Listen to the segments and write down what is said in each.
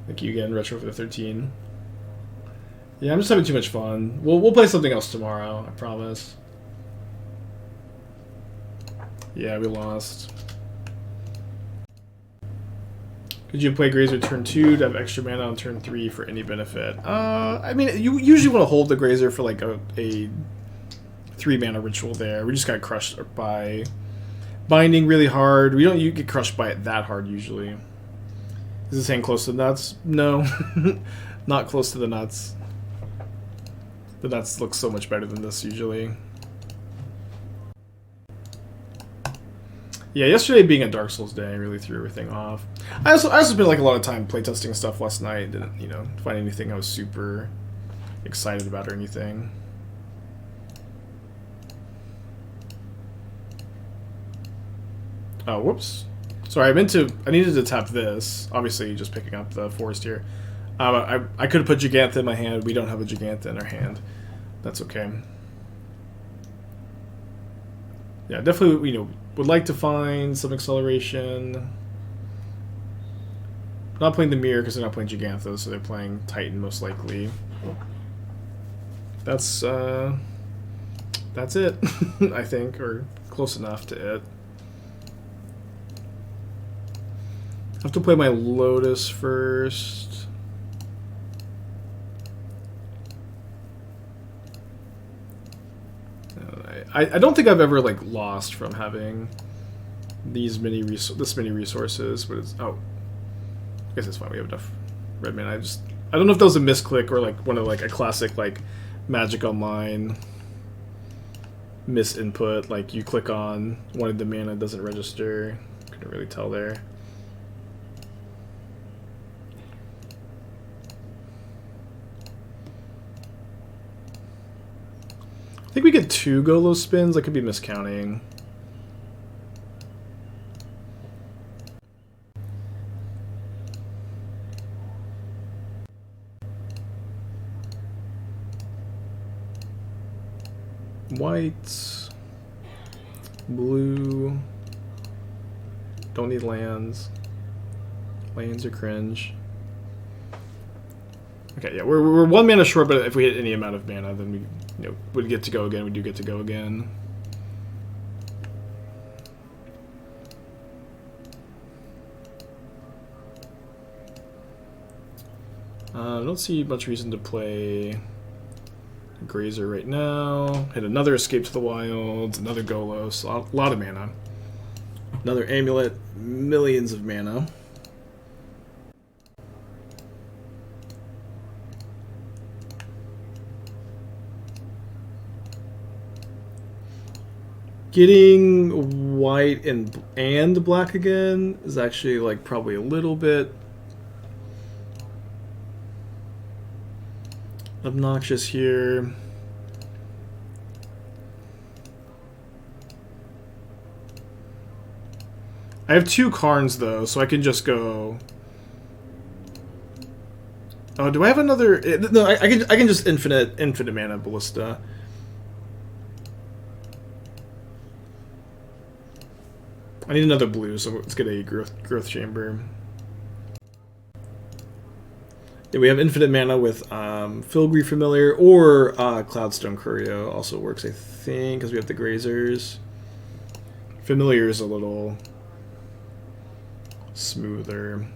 Thank you again, Retro, for the 13. Yeah, I'm just having too much fun. We'll play something else tomorrow, I promise. Yeah, we lost. Could you play Grazer turn 2 to have extra mana on turn 3 for any benefit? I mean, you usually want to hold the Grazer for like a 3 mana ritual there. We just got crushed by binding really hard. You get crushed by it that hard usually. Is this hand close to the nuts? No, not close to the nuts. The nuts look so much better than this usually. Yeah, yesterday being a Dark Souls day really threw everything off. I also spent like a lot of time playtesting stuff last night. Didn't find anything I was super excited about or anything. Oh, whoops. Sorry, I needed to tap this. Obviously, just picking up the forest here. I could have put Gigantha in my hand. We don't have a Gigantha in our hand. That's okay. Yeah, definitely, would like to find some acceleration. Not playing the Mirror because they're not playing Gigantha, so they're playing Titan most likely. That's it, I think, or close enough to it. I have to play my Lotus first. I don't think I've ever like lost from having this many resources, but it's I guess it's fine. We have enough red mana. I don't know if that was a misclick or like one of like a classic like Magic Online misinput. Like you click on one of the mana doesn't register. Couldn't really tell there. I think we get 2 Golos spins. I could be miscounting. White. Blue. Don't need lands. Lands are cringe. Okay, yeah, we're 1 mana short, but if we hit any amount of mana, then we would get to go again. We do get to go again. I don't see much reason to play Grazer right now. Hit another Escape to the Wilds, another Golos, a lot of mana. Another Amulet, millions of mana. Getting white and black again is actually like probably a little bit obnoxious here. I have 2 Karns though, so I can just go. Oh, do I have another? No, I can just infinite mana Ballista. I need another blue, so let's get a growth chamber. Yeah, we have infinite mana with Filigree Familiar or Cloudstone Curio also works, I think, because we have the Grazers. Familiar is a little smoother.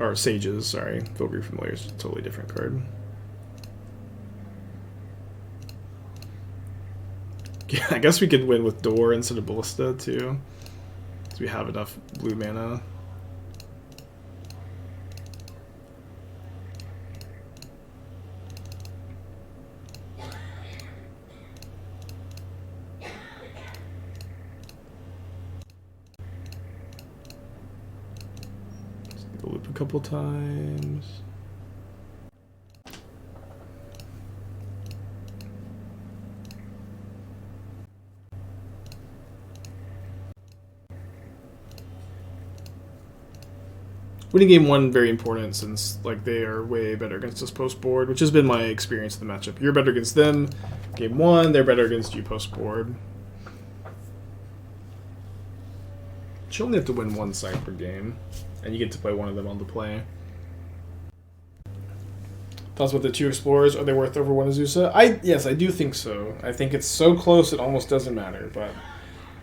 Or Sages, sorry. Filigree Familiar is a totally different card. Yeah, I guess we could win with Door instead of Ballista, too. Because we have enough blue mana. Just loop a couple times. Winning game 1 very important since like they are way better against us post board, which has been my experience in the matchup. You're better against them game 1, they're better against you post board. You only have to win one side per game, and you get to play one of them on the play. Thoughts about the 2 explorers? Are they worth over 1 Azusa? Yes, I do think so. I think it's so close it almost doesn't matter. But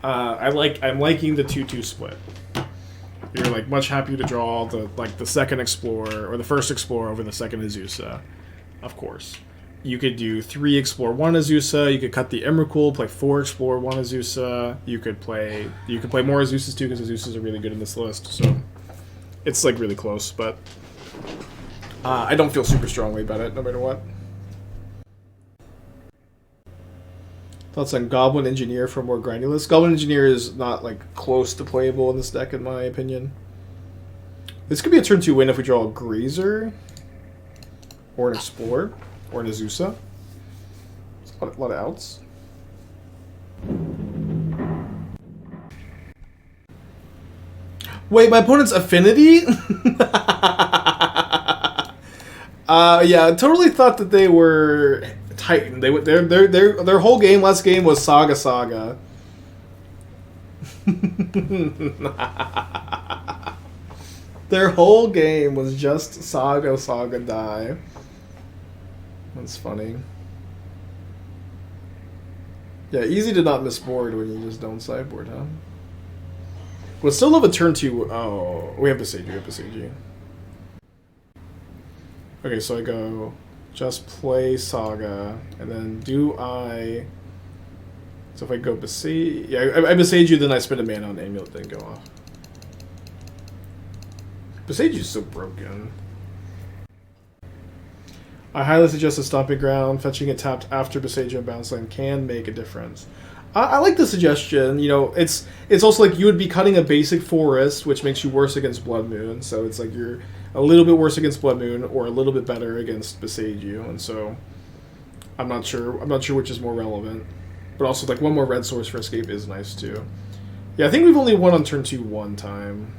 I'm liking the 2-2 split. You're like much happier to draw the second explorer or the first explorer over the second Azusa, of course. You could do 3 explore 1 Azusa. You could cut the Emrakul, play 4 explore 1 Azusa. You could play more Azusas too because Azusas are really good in this list. So it's like really close, but I don't feel super strongly about it, no matter what. Thoughts on Goblin Engineer for more Grindulous? Goblin Engineer is not like close to playable in this deck, in my opinion. This could be a turn 2 win if we draw a Grazer, or an Explorer, or an Azusa. A lot of outs. Wait, my opponent's Affinity? Yeah, I totally thought that they were Titan. Their whole game last game was Saga. Their whole game was just Saga die. That's funny. Yeah, easy to not miss board when you just don't sideboard, huh? We'll still have a turn 2. Oh, we have Boseiju. Okay, so I go just play Saga, and then do I... So if I go Boseiju... Yeah, I Boseiju, then I spend a mana on Amulet, then go off. Boseiju's so broken. I highly suggest a Stomping Ground. Fetching it tapped after Boseiju and Bounce Land can make a difference. I like the suggestion. You know, it's also like you would be cutting a basic forest, which makes you worse against Blood Moon. So it's like you're a little bit worse against Blood Moon, or a little bit better against Boseiju. And so I'm not sure which is more relevant. But also, like, one more red source for escape is nice too. Yeah, I think we've only won on turn 2 one time.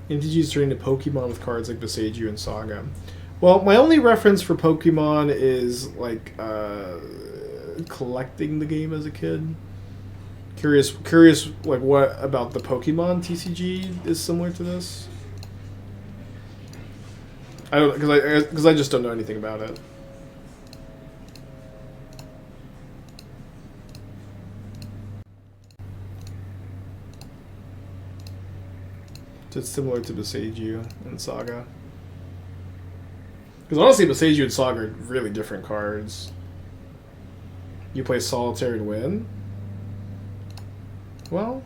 MTG's turning to Pokemon with cards like Boseiju and Saga. Well, my only reference for Pokemon is, like, collecting the game as a kid. Curious, like, what about the Pokemon TCG is similar to this? I don't, because I just don't know anything about it. It's similar to Boseiju and Saga. Because honestly, Boseiju and Saga are really different cards. You play Solitaire and win? Well,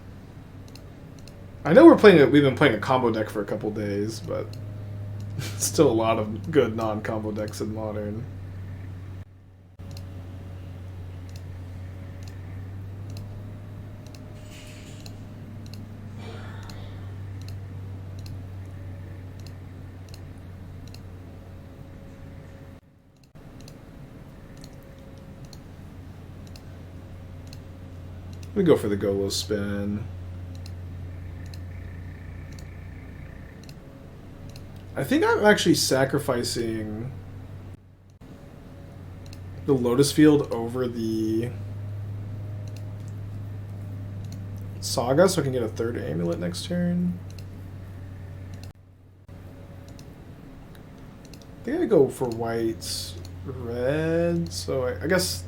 I know we've been playing a combo deck for a couple days, but still a lot of good non-combo decks in Modern. Let me go for the Golos spin. I think I'm actually sacrificing the Lotus Field over the Saga so I can get a 3rd Amulet next turn. I think I go for white, red, so I guess...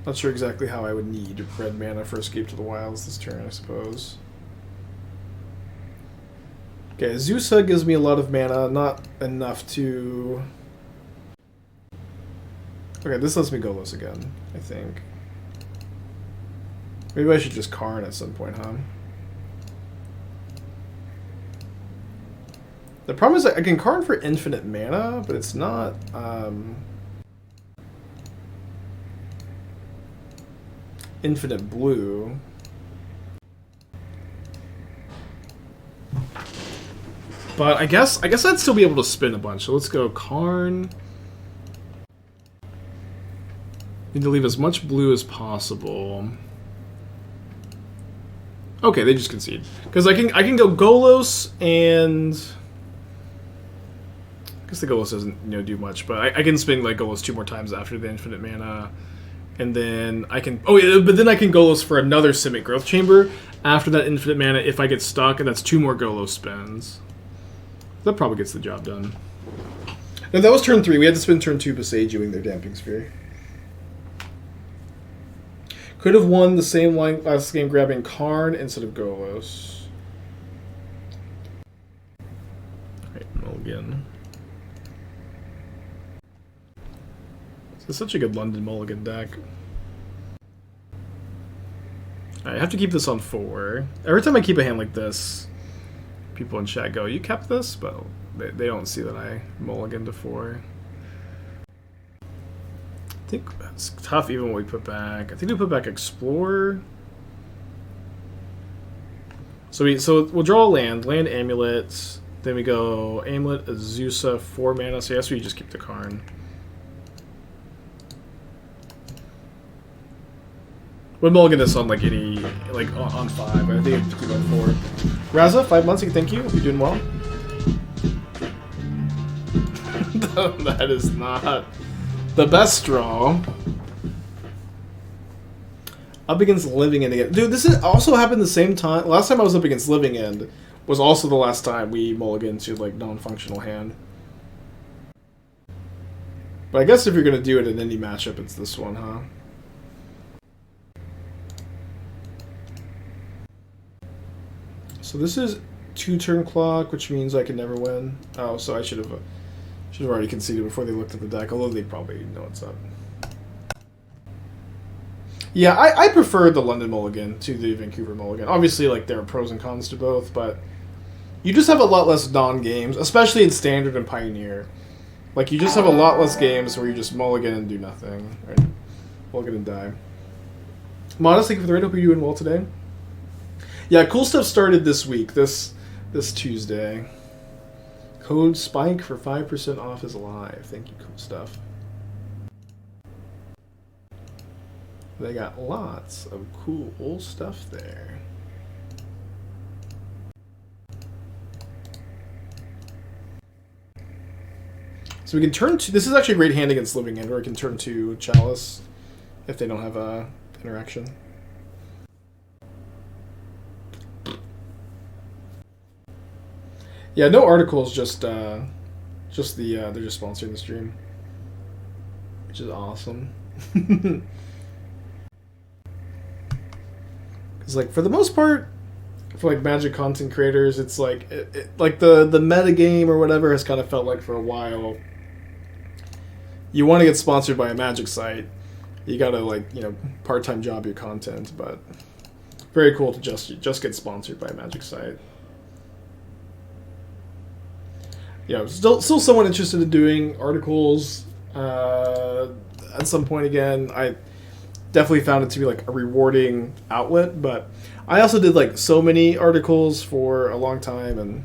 Not sure exactly how I would need red mana for Escape to the Wilds this turn, I suppose. Okay, Azusa gives me a lot of mana, not enough to... Okay, this lets me Golos again, I think. Maybe I should just Karn at some point, huh? The problem is I can Karn for infinite mana, but it's not... infinite blue. But I guess I'd still be able to spin a bunch. So let's go Karn. Need to leave as much blue as possible. Okay, they just concede. Because I can go Golos and I guess the Golos doesn't do much, but I can spin like Golos 2 more times after the infinite mana. And then I can... Oh, yeah, but then I can Golos for another Simic Growth Chamber after that infinite mana if I get stuck, and that's 2 more Golos spins. That probably gets the job done. No, that was turn 3. We had to spend turn 2 Boseijuing their Damping Sphere. Could have won the same line last game grabbing Karn instead of Golos. Alright, mulligan. It's such a good London mulligan deck. I have to keep this on 4. Every time I keep a hand like this, people in chat go, "You kept this?" But they don't see that I mulligan to 4. I think it's tough even when we put back. I think we put back Explorer. So we'll draw a land Amulet. Then we go Amulet, Azusa, 4 mana. So yes, we just keep the Karn. Would mulligan this on like on 5. I think I have to keep on 4. Raza, 5 months. Thank you. Hope you're doing well. That is not the best draw. Up against Living End again. Dude, this is also happened the same time. Last time I was up against Living End was also the last time we mulliganed to like non-functional hand. But I guess if you're going to do it in any matchup, it's this one, huh? So this is 2-turn clock, which means I can never win. Oh, so I should have already conceded before they looked at the deck, although they probably know what's up. Yeah, I prefer the London mulligan to the Vancouver mulligan. Obviously, like, there are pros and cons to both, but you just have a lot less non-games, especially in Standard and Pioneer. Like, you just have a lot less games where you just mulligan and do nothing. Right? Mulligan and die. Modest, thank you for the raid. Hope you're doing well today. Yeah, cool stuff started this week, this Tuesday. Code Spike for 5% off is alive. Thank you, cool stuff. They got lots of cool stuff there. So we can turn to... This is actually a great hand against Living End, where I can turn to Chalice if they don't have a interaction. Yeah, no articles, just they're just sponsoring the stream, which is awesome. Because like for the most part, for like Magic content creators, it's like like the meta game or whatever has kind of felt like for a while. You want to get sponsored by a Magic site, you gotta like part-time job your content, but very cool to just get sponsored by a Magic site. Yeah, still someone interested in doing articles at some point again. I definitely found it to be like a rewarding outlet, but I also did like so many articles for a long time, and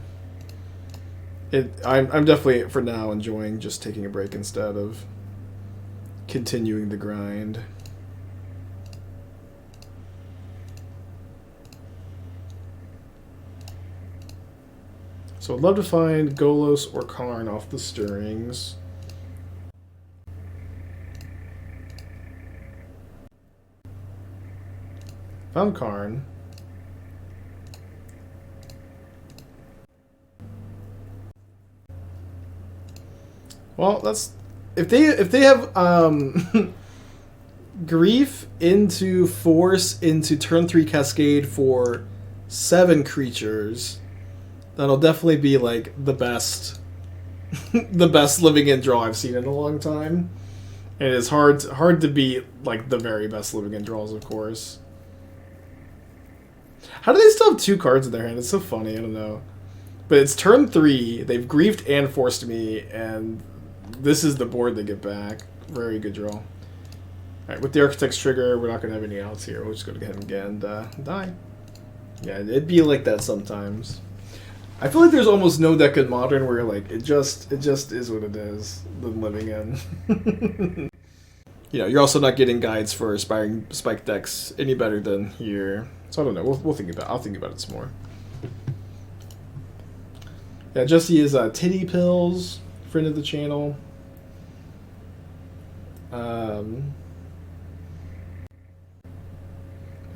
I'm definitely for now enjoying just taking a break instead of continuing the grind. So I'd love to find Golos or Karn off the stirrings. Found Karn. Well, that's if they have Grief into Force into turn 3 Cascade for 7 creatures. That'll definitely be like the best Living End draw I've seen in a long time. And it's hard to beat like the very best Living End draws, of course. How do they still have 2 cards in their hand? It's so funny, I don't know. But it's turn 3, they've griefed and forced me, and this is the board they get back. Very good draw. Alright, with the Architect's Trigger, we're not going to have any outs here. We'll just go ahead and get and die. Yeah, it'd be like that sometimes. I feel like there's almost no deck in Modern where like it just is what it is than Living End. You're also not getting guides for aspiring spike decks any better than here. So I don't know. We'll think about. I'll think about it some more. Yeah, Jesse is Titty Pills, friend of the channel.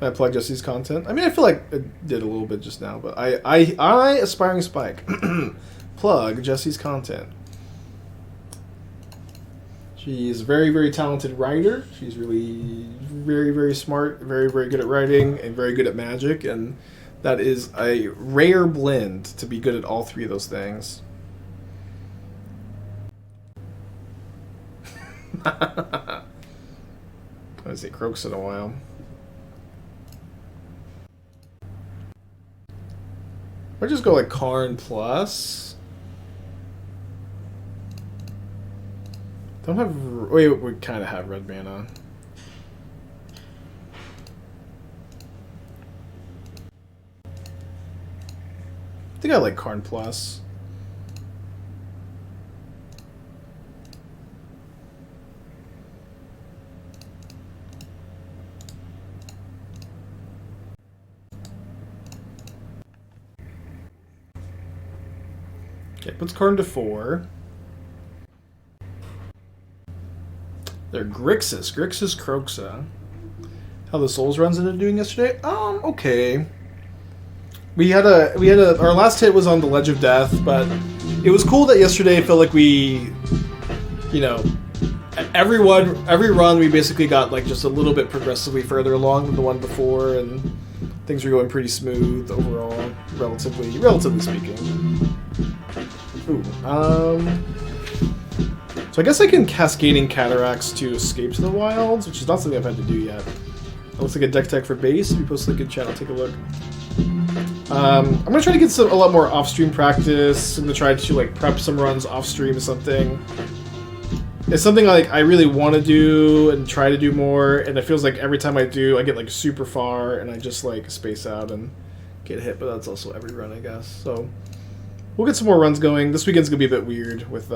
I plug Jesse's content. I mean, I feel like it did a little bit just now, but I aspiring Spike, plug Jesse's content. She's a very, very talented writer. She's really very, very smart, very, very good at writing, and very good at Magic, and that is a rare blend to be good at all three of those things. I haven't seen Croaks in a while. Or just go like Karn plus. Don't have. Wait, we kind of have red mana. I think I like Karn plus. Okay, puts Karn to 4. They're Grixis. Grixis Croxa. How the Souls runs into doing yesterday? Okay. We had our last hit was on the Ledge of Death, but it was cool that yesterday it felt like we, you know, every run we basically got like just a little bit progressively further along than the one before, and things were going pretty smooth overall, relatively speaking. Ooh, so I guess I can Cascading Cataracts to escape to the wilds, which is not something I've had to do yet. It looks like a deck tech for base. If you post a good chat, I'll take a look. I'm gonna try to get a lot more off-stream practice. I'm gonna try to like prep some runs off-stream or something. It's something like I really want to do and try to do more, and it feels like every time I do, I get like super far and I just like space out and get hit. But that's also every run, I guess. So we'll get some more runs going. This weekend's gonna be a bit weird with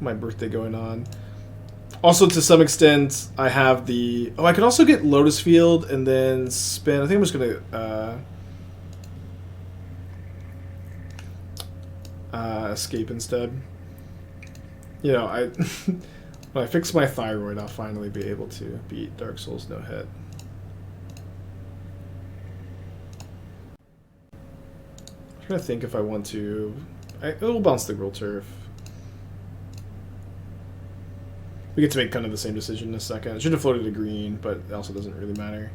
my birthday going on. Also, to some extent, I have the... Oh, I could also get Lotus Field and then spin. I think I'm just going to escape instead. You know, when I fix my thyroid, I'll finally be able to beat Dark Souls no hit. I'm trying to think if I want to... It'll bounce the Gruul Turf. We get to make kind of the same decision in a second. I should have floated a green, but it also doesn't really matter.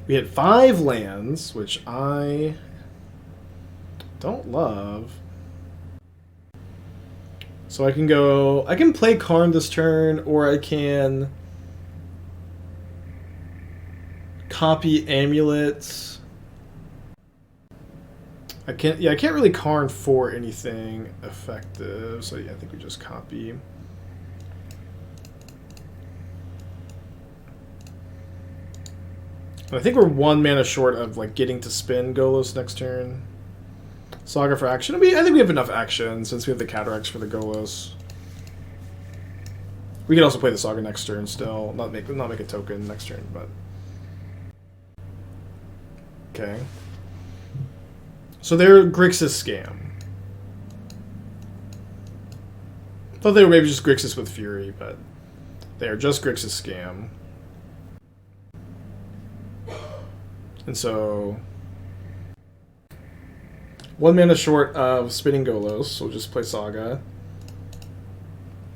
We hit 5 lands, which I don't love. So I can play Karn this turn, or I can copy Amulet. I can't really Karn for anything effective, so yeah, I think we just copy. I think we're 1 mana short of like getting to spin Golos next turn. Saga for action. I think we have enough action since we have the Cataracts for the Golos. We can also play the Saga next turn still. Not make a token next turn, but okay. So they're Grixis Scam. Thought they were maybe just Grixis with Fury, but they are just Grixis Scam. And so 1 mana short of spinning Golos, so we'll just play Saga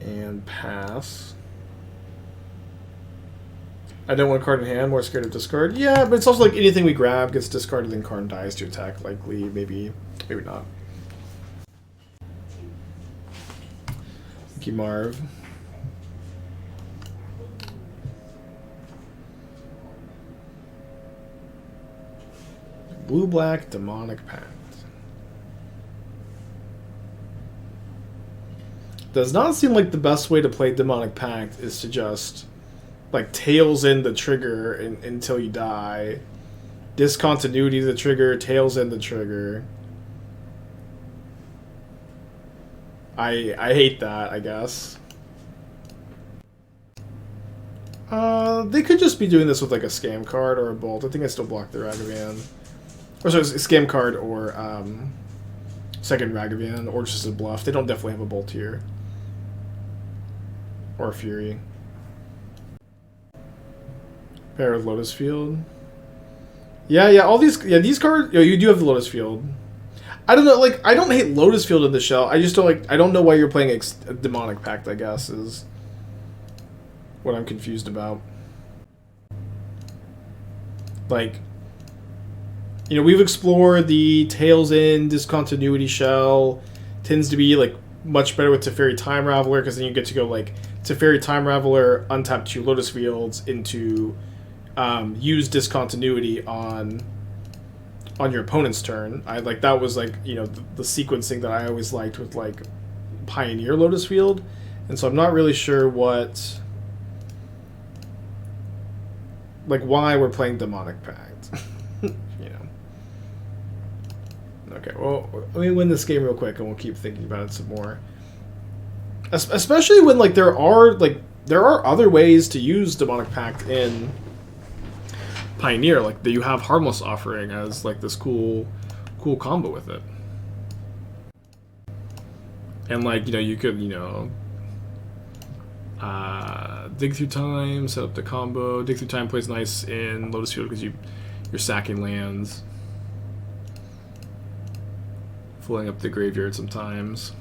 and pass. I don't want a card in hand, more scared of discard. Yeah, but it's also like anything we grab gets discarded and Karn dies to attack, likely, maybe not. Thank you, Marv. Blue-black Demonic Pact. Does not seem like the best way to play Demonic Pact is to just like tails in the trigger until you die. Discontinuity to the trigger, tails in the trigger. I hate that, I guess. They could just be doing this with like a scam card or a bolt. I think I still block the Ragavan. Or sorry, scam card or second Ragavan, or just a bluff. They don't definitely have a bolt here. Or a Fury. Pair with Lotus Field. Yeah, all these, these cards. You do have the Lotus Field. I don't know, like, I don't hate Lotus Field in the shell. I just don't like. I don't know why you're playing a Demonic Pact. I guess is what I'm confused about. Like, we've explored the Tails End Discontinuity shell. Tends to be like much better with Teferi Time Raveler because then you get to go like Teferi Time Raveler, untap 2 Lotus Fields into use Discontinuity on your opponent's turn. I like that was like the sequencing that I always liked with like Pioneer Lotus Field, and so I'm not really sure what why we're playing Demonic Pact. Okay, well, let me win this game real quick, and we'll keep thinking about it some more. Especially when like there are other ways to use Demonic Pact in Pioneer, like that you have Harmless Offering as like this cool combo with it, and like you could Dig Through Time, set up the combo. Dig Through Time plays nice in Lotus Field because you're sacking lands, filling up the graveyard sometimes.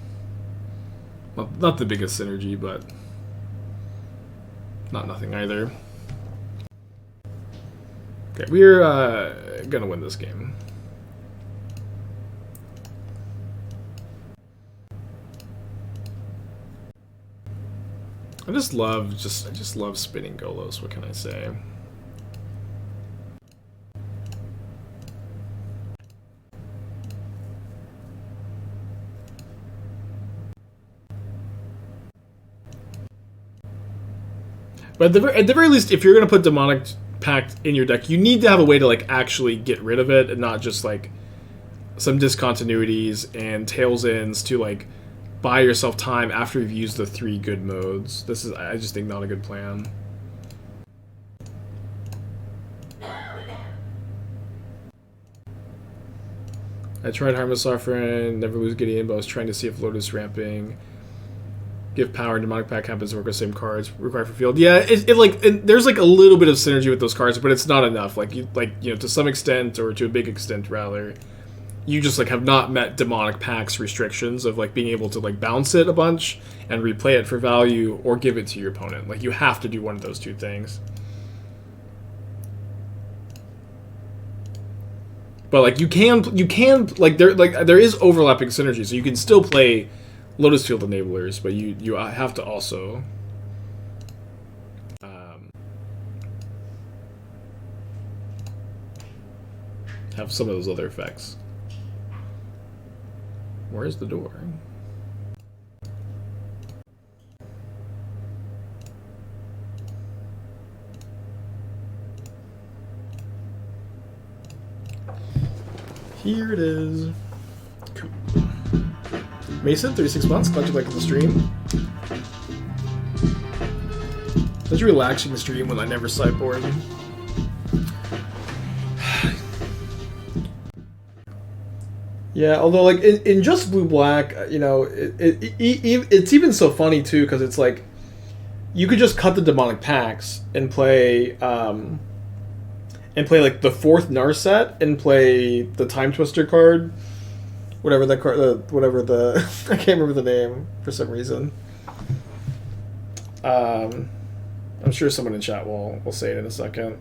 Not the biggest synergy, but not nothing either. Okay, we're gonna win this game. I just love spinning Golos. What can I say? But at the very least, if you're gonna put Demonic Pact in your deck, you need to have a way to like actually get rid of it, and not just like some discontinuities and tails ends to like buy yourself time after you've used the 3 good modes. This is, I just think, not a good plan. I tried Harmless Offering, never lose Gideon, but I was trying to see if Lotus Ramping, give power, and Demonic Pact happens to work with the same cards required for field. Yeah, there's like a little bit of synergy with those cards, but it's not enough. Like to some extent, or to a big extent rather, you just like have not met Demonic Pact's restrictions of like being able to like bounce it a bunch and replay it for value or give it to your opponent. Like you have to do one of those 2 things. But like you can like there is overlapping synergy, so you can still play Lotus Field enablers, but you have to also have some of those other effects. Where's the door? Here it is. Cool. Mason, 36 months. Glad you liked the stream. Such a relaxing stream when I never sideboard. Yeah, although like in just blue-black, it's even so funny too, because it's like you could just cut the Demonic Pacts and play like the 4th Narset and play the Time Twister card, whatever that card, I can't remember the name for some reason. I'm sure someone in chat will say it in a second.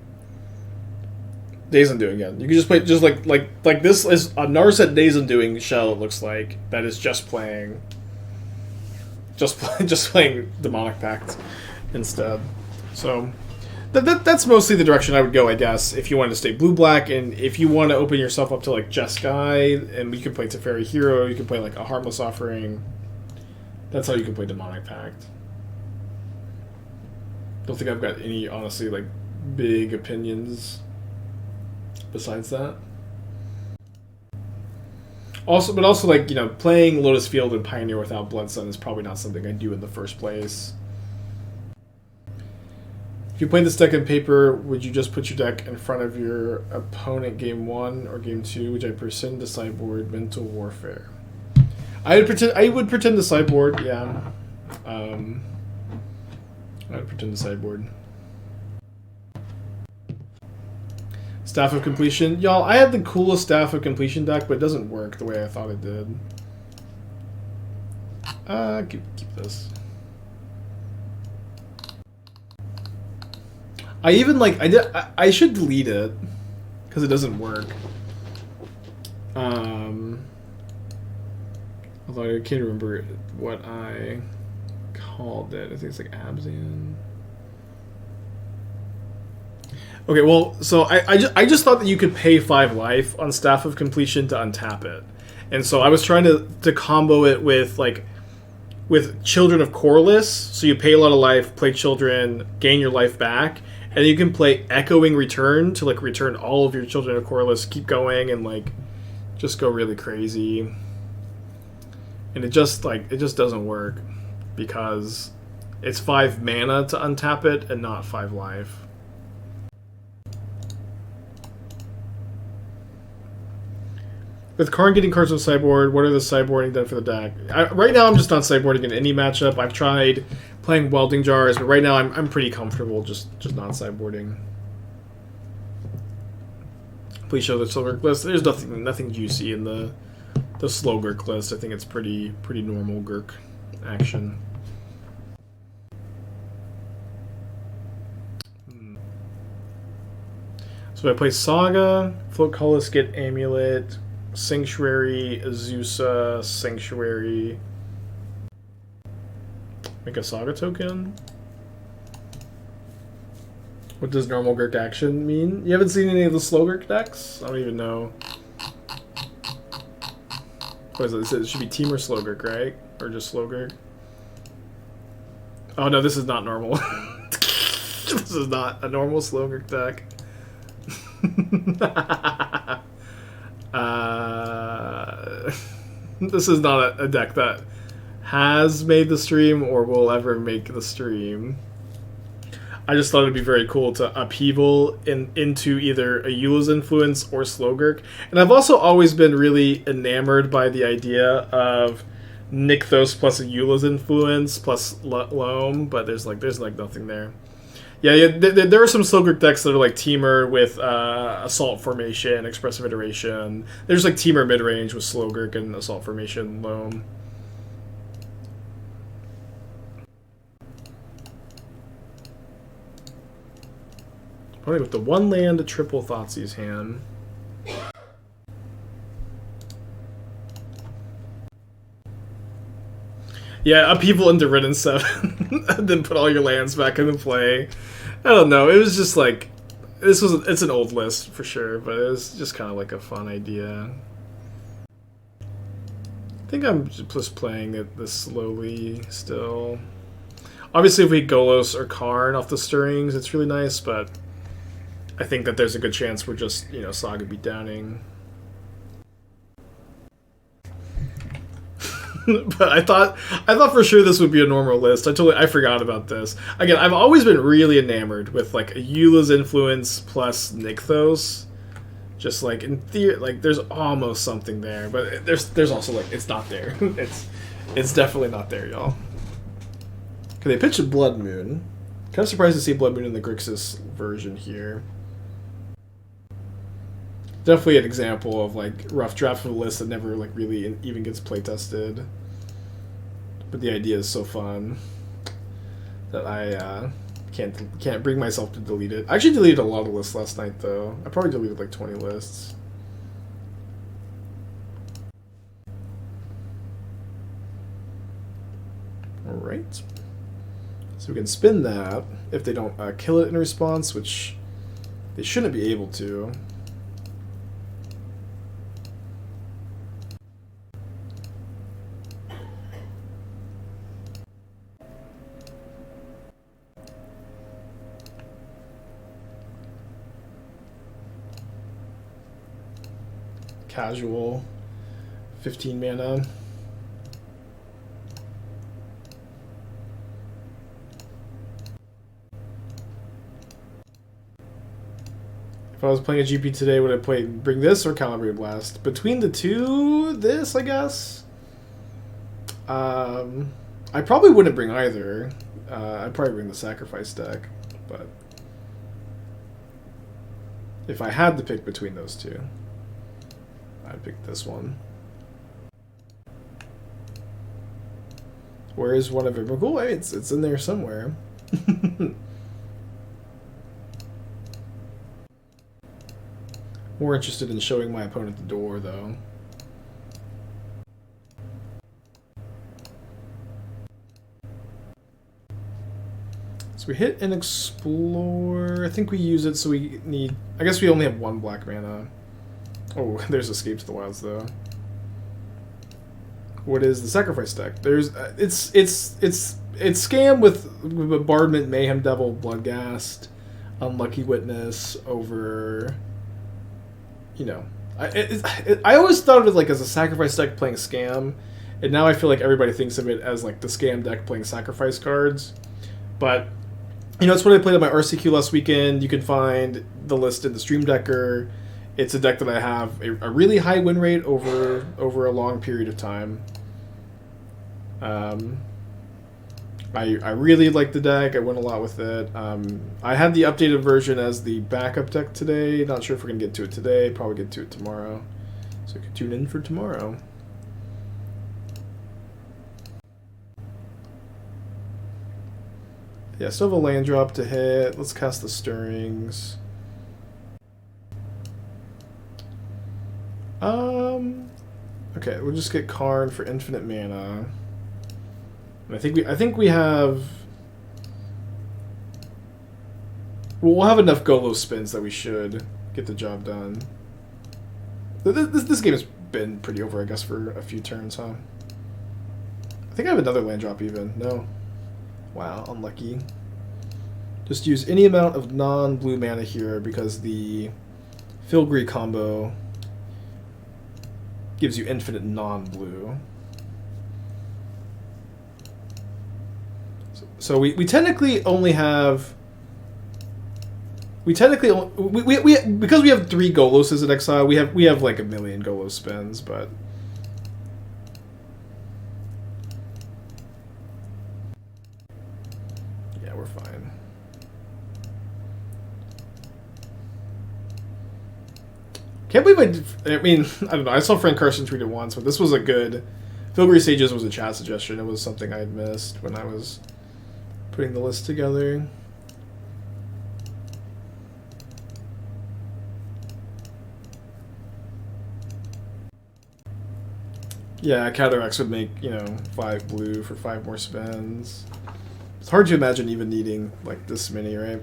Days Undoing again. You can just play like this is a Narset Days Undoing shell. It looks like that is just playing Demonic Pact instead. So that's mostly the direction I would go, I guess, if you wanted to stay blue-black, and if you want to open yourself up to like Jeskai, and you can play Teferi Hero, you can play like a Harmless Offering. That's how you can play Demonic Pact. Don't think I've got any, honestly, like big opinions besides that. Also, like, playing Lotus Field and Pioneer without Blood Sun is probably not something I do in the first place. If you play this deck in paper, would you just put your deck in front of your opponent game 1 or game 2? Which I pretend to sideboard Mental Warfare. I would pretend to sideboard, yeah. I would pretend to sideboard. Staff of Completion. Y'all, I had the coolest Staff of Completion deck, but it doesn't work the way I thought it did. Keep this. I even, like, I should delete it, because it doesn't work. Although I can't remember what I called it. I think it's like Absian. Okay, well, so I just thought that you could pay 5 life on Staff of Completion to untap it. And so I was trying to combo it with, like, with Children of Corliss. So you pay a lot of life, play Children, gain your life back, and you can play Echoing Return to, like, return all of your Children of Corliss, keep going, and, like, just go really crazy. And it just doesn't work because it's 5 mana to untap it and not 5 life. With Karn getting cards from sideboard, what are the sideboarding done for the deck? Right now, I'm just not sideboarding in any matchup. I've tried playing Welding Jars, but right now I'm pretty comfortable just not sideboarding. Please show the Slogurk list. There's nothing juicy in the Slogurk list. I think it's pretty normal Gurk action. So I play Saga, Float Colorless, get Amulet, Sanctuary, Azusa, Sanctuary. Make a Saga token. What does normal Gurk action mean? You haven't seen any of the Slogurk decks? I don't even know. What is it? It should be Team or Slogurk, right? Or just Slogurk? Oh no, this is not normal. This is not a normal Slogurk deck. This is not a deck that has made the stream or will ever make the stream. I just thought it'd be very cool to upheaval into either a Eula's influence or Slogurk. And I've also always been really enamored by the idea of Nykthos plus a Eula's influence plus Loam, but there's nothing there. Yeah, there are some Slogurk decks that are like Teamer with Assault Formation, Expressive Iteration. There's like Teamer mid-range with Slogurk and Assault Formation, Loam. Probably with the 1 land, triple Thoughtsy's hand. Yeah, upheaval into Ridden 7, and then put all your lands back into play. I don't know, it was just like, it's an old list for sure, but it was just kind of like a fun idea. I think I'm just playing it this slowly still. Obviously if we Golos or Karn off the stirrings, it's really nice, but I think that there's a good chance we're just, Saga beatdowning. But I thought for sure this would be a normal list. I forgot about this. Again, I've always been really enamored with like a Eula's influence plus Nykthos. Just like in theory, like there's almost something there, but there's also like it's not there. It's definitely not there, y'all. Okay, they pitched a Blood Moon. Kind of surprised to see Blood Moon in the Grixis version here. Definitely an example of like rough draft of a list that never like really even gets playtested. But the idea is so fun that I can't bring myself to delete it. I actually deleted a lot of lists last night though. I probably deleted like 20 lists. Alright. So we can spin that if they don't kill it in response, which they shouldn't be able to. Casual, 15 mana. If I was playing a GP today, would I bring this or Calibrated Blast? Between the two, this, I guess. I probably wouldn't bring either. I'd probably bring the Sacrifice deck, but If I had to pick between those two, I'd pick this one. Where is one of Emrakul? Hey, it's in there somewhere. More interested in showing my opponent the door, though. So we hit and explore. I think we use it so we need... I guess we only have 1 black mana. Oh, there's Escape to the Wilds, though. What is the sacrifice deck? There's... It's Scam with Bombardment, Mayhem Devil, Bloodghast, Unlucky Witness over... You know... I always thought of it like as a sacrifice deck playing Scam, and now I feel like everybody thinks of it as like the Scam deck playing sacrifice cards. But... You know, it's what I played on my RCQ last weekend. You can find the list in the Stream Decker. It's a deck that I have a really high win rate over a long period of time. I really like the deck. I win a lot with it. I had the updated version as the backup deck today. Not sure if we're going to get to it today. Probably get to it tomorrow. So you can tune in for tomorrow. Yeah, still have a land drop to hit. Let's cast the Stirrings. Okay, we'll just get Karn for infinite mana. And I think we have... We'll have enough Golos spins that we should get the job done. This game has been pretty over, I guess, for a few turns, huh? I think I have another land drop even. No. Wow, unlucky. Just use any amount of non-blue mana here because the Filigree combo gives you infinite non-blue. So we technically only have... because we have 3 Goloses in exile, we have like 1 million Golos spins, but... Can't believe I mean, I don't know. I saw Frank Carson tweet it once, but this was a good... Filigree Sages was a chat suggestion. It was something I had missed when I was putting the list together. Yeah, Cataracts would make, 5 blue for 5 more spins. It's hard to imagine even needing, like, this many, right?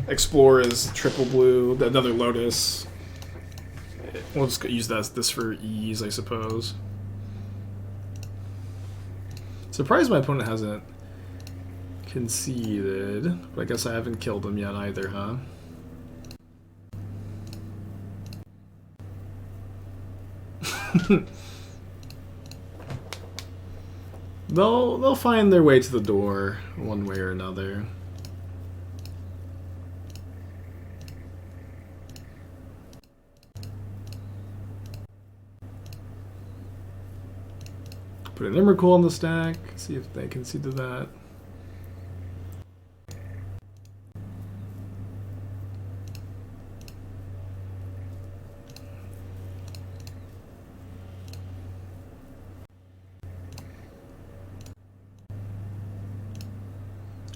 Explore is triple blue, another Lotus. We'll just use this for ease, I suppose. Surprised my opponent hasn't conceded, but I guess I haven't killed him yet either, huh? They'll find their way to the door one way or another. Put an Emrakul on the stack, see if they concede to that.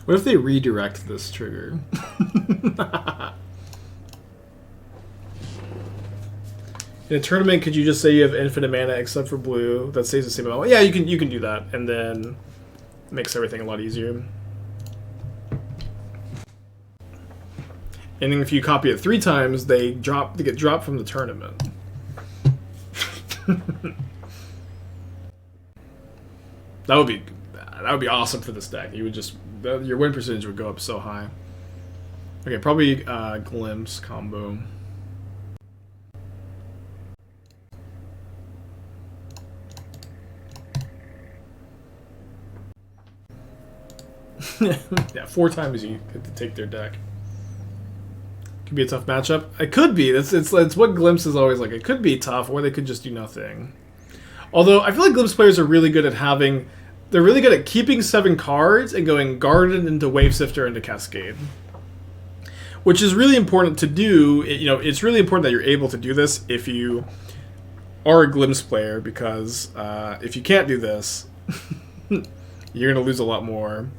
What if they redirect this trigger? In a tournament, could you just say you have infinite mana except for blue that stays the same amount? Yeah, you can do that, and then it makes everything a lot easier. And then if you copy it 3 times, they get dropped from the tournament. That would be awesome for this deck. You would just your win percentage would go up so high. Okay, probably Glimpse combo. Yeah, 4 times you get to take their deck. Could be a tough matchup. It could be. It's what Glimpse is always like. It could be tough, or they could just do nothing. Although I feel like Glimpse players are really good at they're really good at keeping 7 cards and going Garden into Wavesifter into Cascade. which is really important to do. You know, it's really important that you're able to do this if you are a Glimpse player, because if you can't do this, you're going to lose a lot more.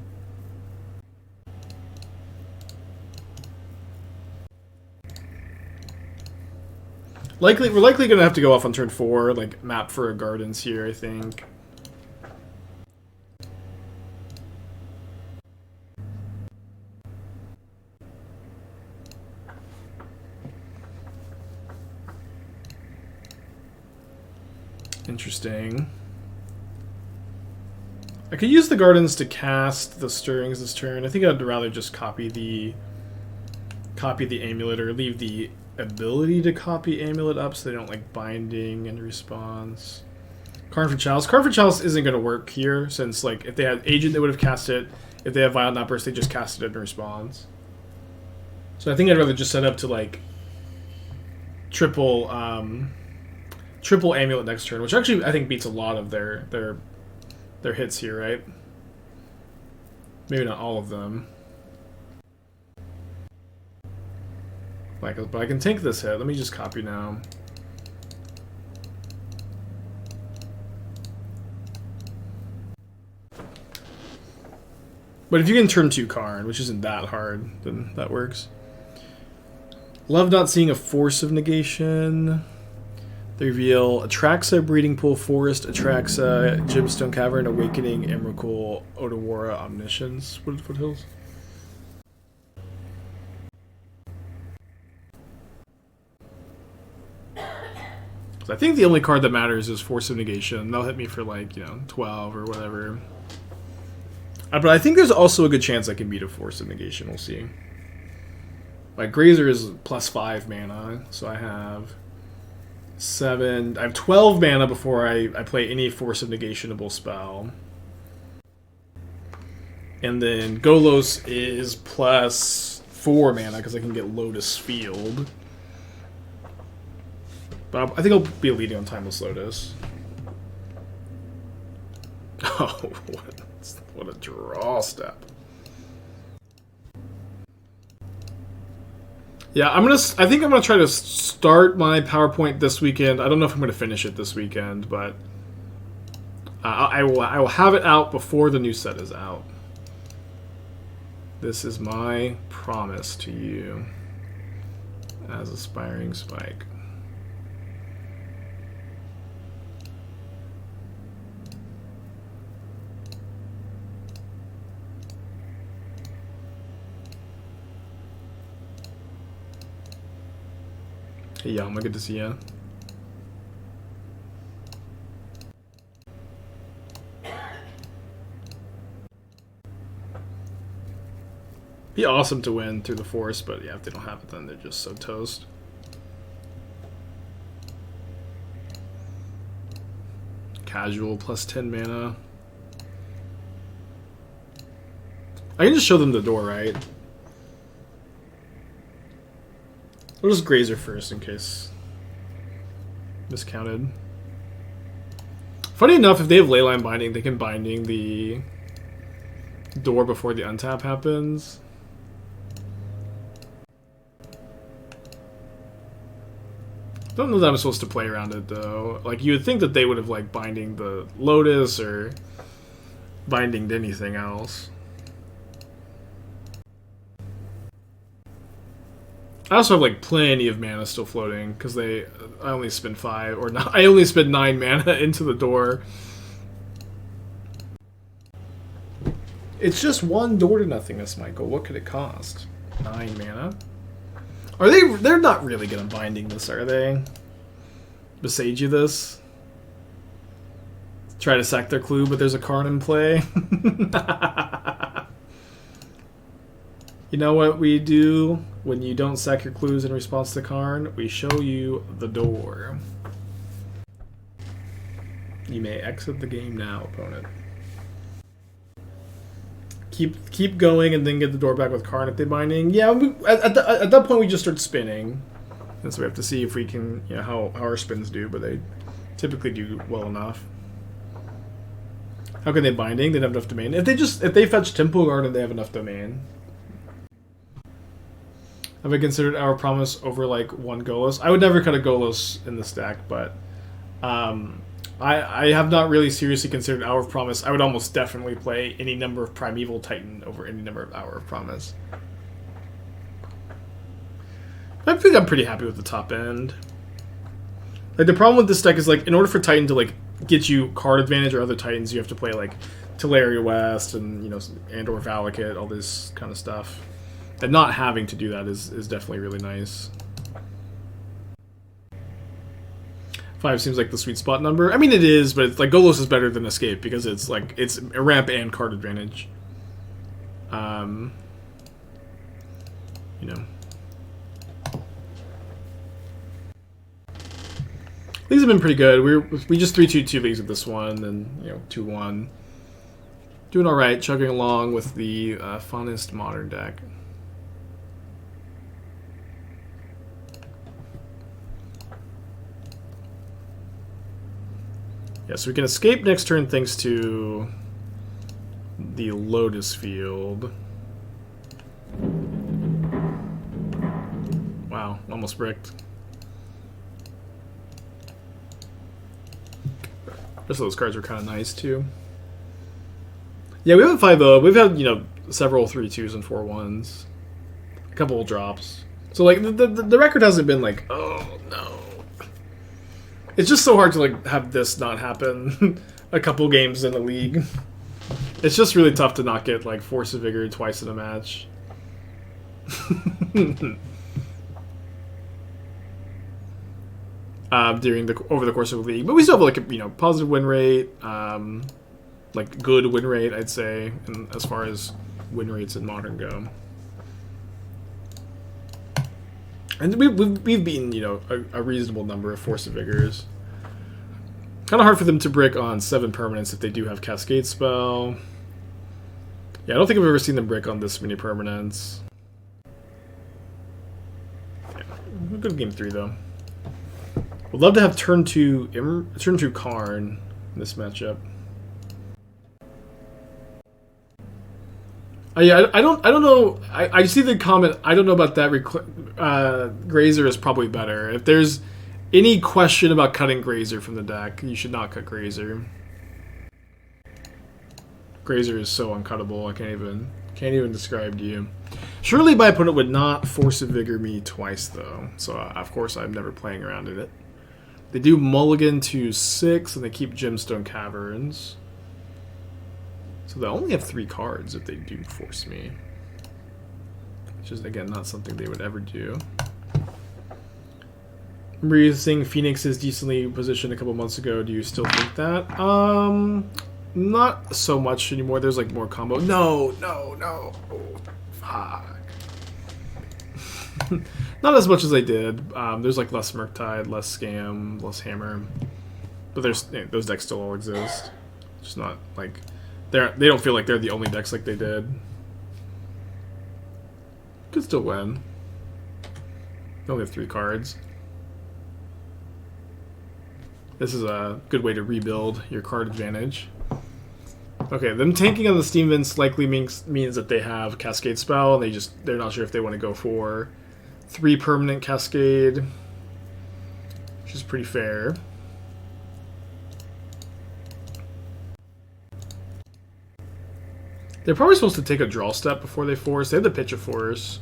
We're likely going to have to go off on turn 4, like map for a gardens here, I think. Interesting. I could use the gardens to cast the stirrings this turn. I think I'd rather just copy the amulet, or leave the ability to copy amulet up so they don't like binding in response. Karn for Chalice. Karn for Chalice isn't going to work here, since like if they had Agent, they would have cast it. If they have Violent Outburst, they just casted it in response. So I think I'd rather just set up to like triple amulet next turn, which actually I think beats a lot of their hits here, right? Maybe not all of them. But I can tank this hit. Let me just copy now. But if you can turn 2 Karn, which isn't that hard, then that works. Love not seeing a Force of Negation. They reveal Atraxa, Breeding Pool, Forest, Atraxa, Gemstone Cavern, Awakening, Emrakul, Odawara, Omniscience. Wooded Foothills. I think the only card that matters is Force of Negation. They'll hit me for like, 12 or whatever. But I think there's also a good chance I can beat a Force of Negation. We'll see. Like, Grazer is +5 mana, so I have 7. I have 12 mana before I play any Force of Negationable spell. And then Golos is +4 mana because I can get Lotus Field. But I think I'll be leading on Timeless Lotus. Oh, what a draw step. Yeah, I think I'm gonna try to start my PowerPoint this weekend. I don't know if I'm gonna finish it this weekend, but I will have it out before the new set is out. This is my promise to you as Aspiring Spike. Hey Yama, good to see ya. Be awesome to win through the Force, but yeah, if they don't have it, then they're just so toast. Casual +10 mana. I can just show them the door, right? We'll just Grazer first in case miscounted. Funny enough, if they have Leyline Binding, they can Binding the door before the untap happens. Don't know that I'm supposed to play around it though. Like, you would think that they would have like Binding the Lotus or Binding anything else. I also have like plenty of mana still floating because I only spend 5 or not. I only spend 9 mana into the door. It's just 1 door to nothingness, Michael. What could it cost? 9 mana. Are they? They're not really gonna Binding this, are they? Boseiju this. Try to sack their clue, but there's a card in play. You know what we do when you don't sack your clues in response to Karn? We show you the door. You may exit the game now, opponent. Keep going and then get the door back with Karn if they're Binding. Yeah, at that point we just start spinning. And so we have to see if we can, how our spins do, but they typically do well enough. How can they Binding? They don't have enough domain. If they fetch Temple Garden, they have enough domain. Have I considered Our Promise over like one Golos? I would never cut a Golos in this deck, but I have not really seriously considered Hour of Promise. I would almost definitely play any number of Primeval Titan over any number of Hour of Promise. I think I'm pretty happy with the top end. Like, the problem with this deck is, like, in order for Titan to, like, get you card advantage or other Titans, you have to play, like, Teleria West and, you know, and or Valakut, all this kind of stuff. And not having to do that is definitely really nice. 5 seems like the sweet spot number. I mean, it is, but it's like Golos is better than Escape because it's like it's a ramp and card advantage. You know, these have been pretty good. We just 3-2 leagues with this one, and you know 2-1, doing all right, chugging along with the funnest modern deck. Yeah, so we can escape next turn thanks to the Lotus Field. Wow, almost bricked. The rest of those cards were kind of nice too. Yeah, we have a 5-0. We've had, you know, several 3-2s and 4-1s. A couple of drops. So, like, the record hasn't been like, oh, no. It's just so hard to, like, have this not happen a couple games in the league. It's just really tough to not get, like, Force of Vigor twice in a match. Over the course of the league. But we still have, like, a, you know, positive win rate, like, good win rate, I'd say, and as far as win rates in Modern go. And we've beaten, you know, a reasonable number of Force of Vigors. Kind of hard for them to brick on 7 permanents if they do have Cascade Spell. Yeah, I don't think I've ever seen them brick on this many permanents. Yeah, good game 3 though. Would love to have turn 2 Karn in this matchup. Yeah, I don't know. I see the comment. I don't know about that. Grazer is probably better. If there's any question about cutting Grazer from the deck, you should not cut Grazer. Grazer is so uncuttable. I can't even describe to you. Surely my opponent would not Force of Vigor me twice though. So of course I'm never playing around in it. They do mulligan to 6 and they keep Gemstone Caverns. So they only have 3 cards if they do force me. Which is, again, not something they would ever do. Remember you saying Phoenix is decently positioned a couple months ago. Do you still think that? Not so much anymore. There's, like, more combo. No. Oh, fuck. Not as much as they did. There's, like, less Murktide, less Scam, less Hammer. But there's those decks still all exist. Just not, like... They don't feel like they're the only decks like they did. Could still win. They only have 3 cards. This is a good way to rebuild your card advantage. Okay, them tanking on the Steam Vents likely means that they have Cascade Spell, and they're not sure if they want to go for 3 permanent Cascade, which is pretty fair. They're probably supposed to take a draw step before they force. They have the pitch of force.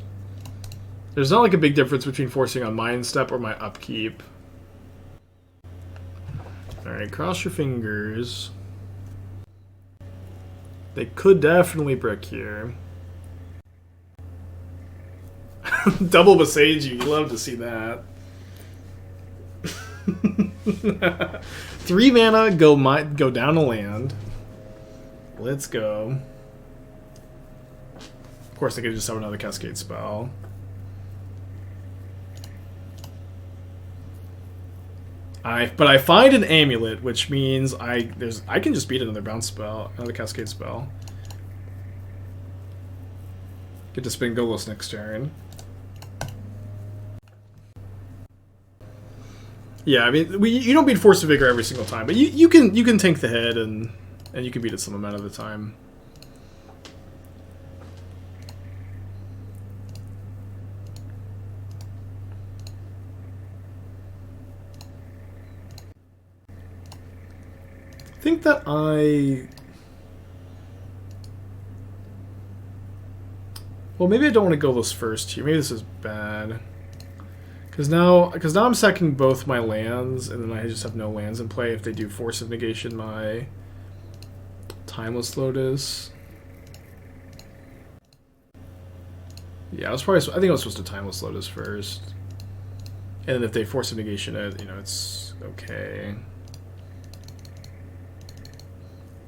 There's not like a big difference between forcing on my end step or my upkeep. Alright, cross your fingers. They could definitely brick here. Double Boseiju, you love to see that. 3 mana, go down a land. Let's go. Of course, I could just have another Cascade Spell. But I find an Amulet, which means I can just beat another bounce spell, another Cascade Spell. Get to spin Golos next turn. Yeah, I mean, you don't beat Force of Vigor every single time, but you can tank the head and you can beat it some amount of the time. think that well, maybe I don't want to go this first here. Maybe this is bad. Because now I'm sacking both my lands, and then I just have no lands in play if they do Force of Negation my Timeless Lotus. Yeah, I think I was supposed to Timeless Lotus first. And then if they Force of Negation it, you know, it's okay.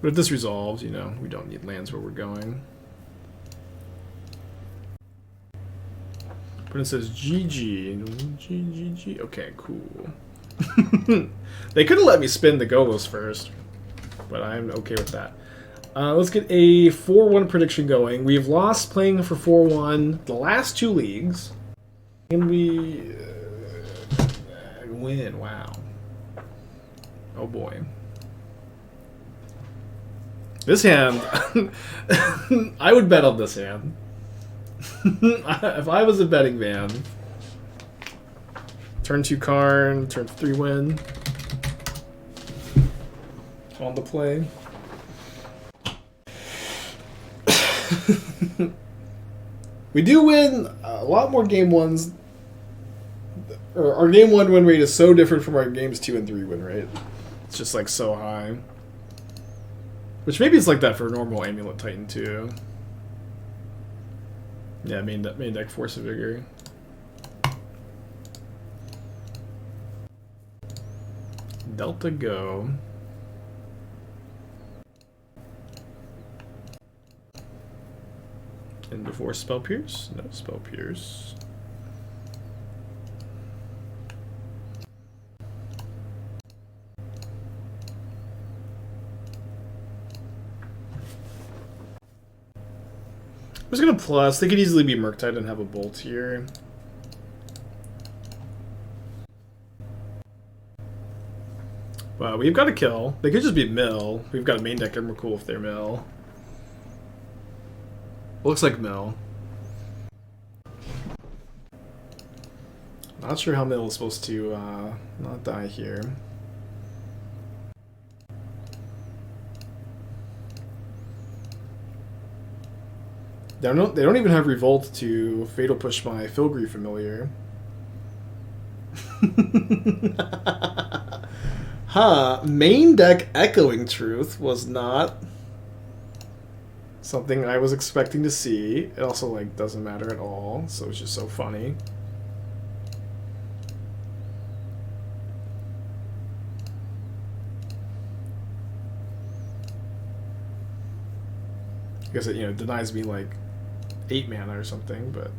But if this resolves, you know, we don't need lands where we're going. But it says GG. GG. Okay, cool. They could have let me spin the Golos first, but I'm okay with that. Let's get a 4-1 prediction going. We've lost playing for 4-1 the last 2 leagues. And we win. Wow. Oh boy. This hand, I would bet on this hand. If I was a betting man. Turn 2 Karn, turn 3 win. On the play. We do win a lot more game 1s. Or our game 1 win rate is so different from our games 2 and 3 win rate. It's just like so high. Which maybe it's like that for a normal Amulet Titan too. Yeah, main deck Force of Vigor. Delta go. And before Spell Pierce? No Spell Pierce. I'm just gonna plus. They could easily be Murktide and have a Bolt here. Wow, we've got a kill. They could just be mill. We've got a main deck Emrakul if they're mill. Looks like mill. Not sure how mill is supposed to not die here. They don't even have Revolt to Fatal Push my Filigree Familiar. Huh. Main deck Echoing Truth was not something I was expecting to see. It also, like, doesn't matter at all, so it's just so funny. I guess it, you know, denies me, like, 8 mana or something, but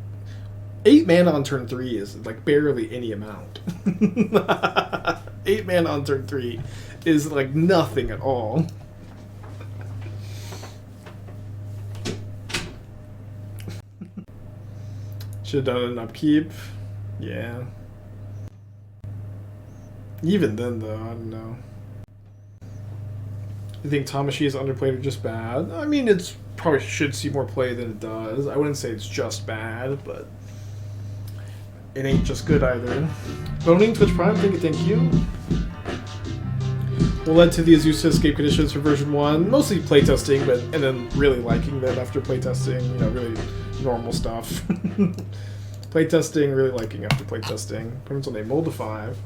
8 mana on turn 3 is like barely any amount. 8 mana on turn 3 is like nothing at all. Should have done an upkeep. Yeah. Even then, though, I don't know. You think Tamashi is underplayed or just bad? I mean, it's probably should see more play than it does. I wouldn't say it's just bad, but it ain't just good either. Boning Twitch Prime, thank you. We'll led to the Azusa escape conditions for version 1. Mostly playtesting, and then really liking them after playtesting. You know, really normal stuff. Playtesting, really liking after playtesting. Opponents on a mold to 5.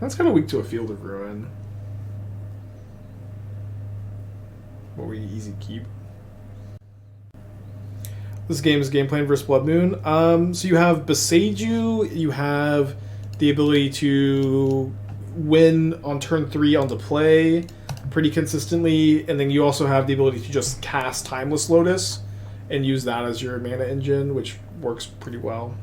That's kind of weak to a Field of Ruin. What were you easy keep? This game is game plan versus Blood Moon. So you have Boseiju, you have the ability to win on turn 3 onto play pretty consistently, and then you also have the ability to just cast Timeless Lotus and use that as your mana engine, which works pretty well.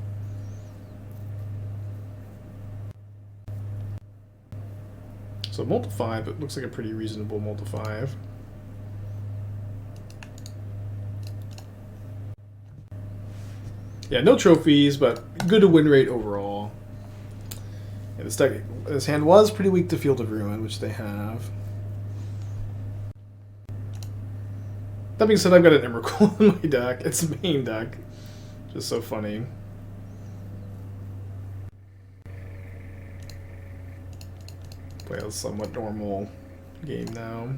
So multi 5, it looks like a pretty reasonable multi 5. Yeah, no trophies, but good to win rate overall. Yeah, this hand was pretty weak to Field of Ruin, which they have. That being said, I've got an Emrakul in my deck. It's a main deck. Just so funny. Play a somewhat normal game now.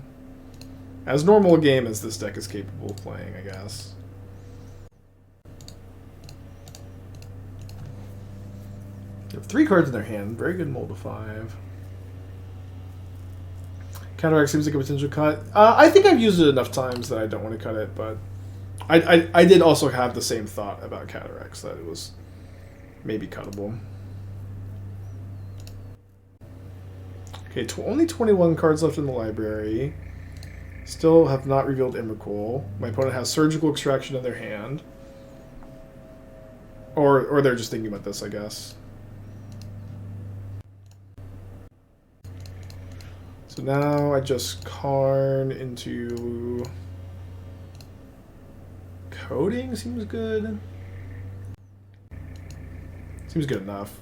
As normal a game as this deck is capable of playing, I guess. They have 3 cards in their hand. Very good mold to 5. Cataract seems like a potential cut. I think I've used it enough times that I don't want to cut it, but I did also have the same thought about Cataracts, that it was maybe cuttable. Okay, only 21 cards left in the library. Still have not revealed Emrakul. My opponent has Surgical Extraction in their hand. Or they're just thinking about this, I guess. So now I just Karn into Coating. Seems good. Seems good enough.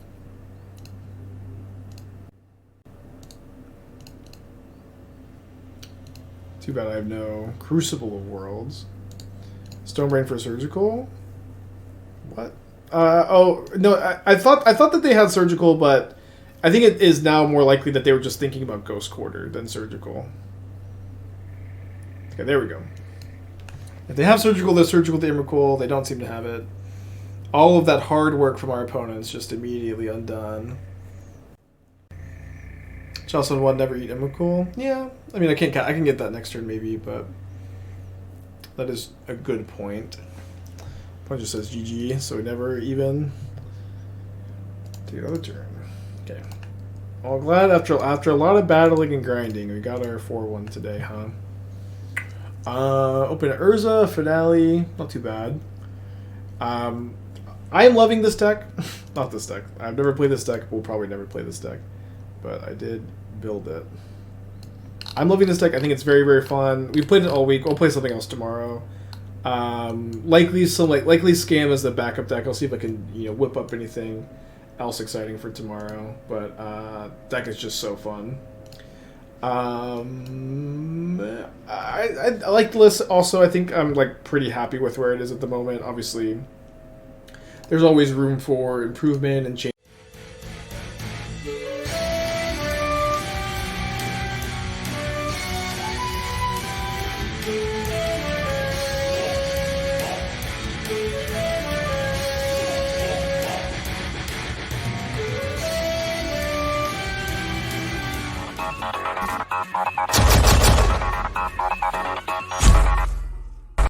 Too bad I have no Crucible of Worlds. Stonebrain for Surgical. What? Oh no! I thought that they had Surgical, but I think it is now more likely that they were just thinking about Ghost Quarter than Surgical. Okay, there we go. If they have Surgical, they're Surgical to Emrakul. They don't seem to have it. All of that hard work from our opponents just immediately undone. Jocelyn 1, never eat Emrakul. Yeah, I mean I can get that next turn maybe, but that is a good point. Opponent just says GG, so we never even take another turn. Okay. Well, glad after a lot of battling and grinding, we got our 4-1 today, huh? Open Urza, Finale, not too bad. I am loving this deck. Not this deck. I've never played this deck, but we'll probably never play this deck. But I did build it. I'm loving this deck. I think it's very, very fun. We've played it all week. We'll play something else tomorrow. Likely Scam as the backup deck. I'll see if I can whip up anything else exciting for tomorrow. But deck is just so fun. I like the list. Also, I think I'm pretty happy with where it is at the moment. Obviously, there's always room for improvement and change.